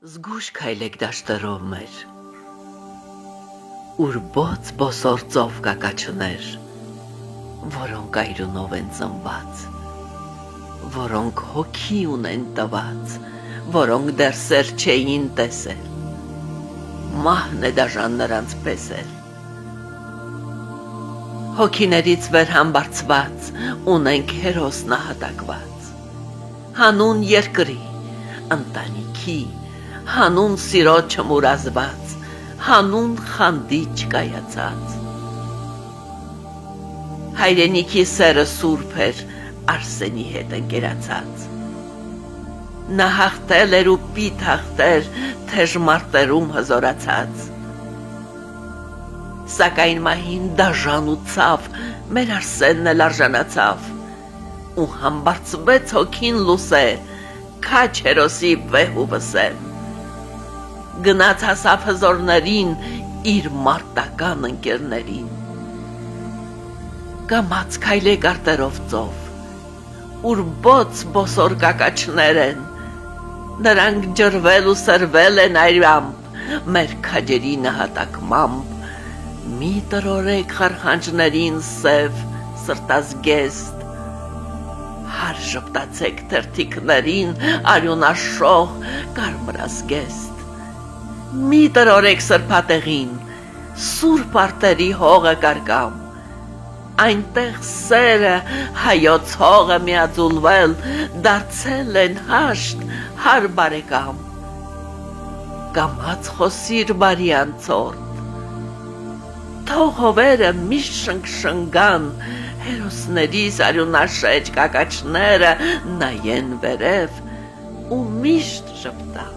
Զգուշ քայլեք դաշտերով մեր, ուր բոց բոսորձով կակաչներ, որոնք այրունով են ծնված, որոնք հոգի ունեն տված, որոնք դեռ սեր չէին տեսել, մահն է դաժան նրանց պես էլ։ Հոգիներից վեր համբարձված ունենք հերոս նահատակված, հանուն երկրի, ընտանիքի, հանուն սիրո չմուրազված, հանուն խանդի չկայացած։ Հայրենիքի սերը սուրբ էր Արսենի հետ ընկերացած։ Նա հաղթել էր ու պիտ հաղթեր թեժ մարտերում հզորացած։ Սակայն մահին դաժան ու ցավ մեր Արսենն էլ արժանացավ ու համբարձվեց հոգին լուսե քաչ հերոսի վեհ ու վսեմ։ Գնաց հասավ հզորներին իր մարտական ընկերներին։ Կամաց քայլեք արտերով ծով, ուր բոց բոսոր կակաչներ են, նրանք ջրվել ու սրվել են այրամբ մեր քաջերի նահատակմամբ, մի տրորեք խարխանջներին սև սրտազգեստ, հար ժպտացեք թերթիկներին արյունաշող կարմրազգեստ, մի տրորեք սրբատեղին, սուրբ արտերի հողը կարկամ, այնտեղ սերը հայոց հողը միաձուլվել, դարձել են հաշտ հար բարեկամ, կամաց խոսիր բարի անցորդ, թող հովերը միշտ շնգշնգան, հերոսներիս արյունաշեջ կակաչները նայեն վերև ու միշտ ժպտան։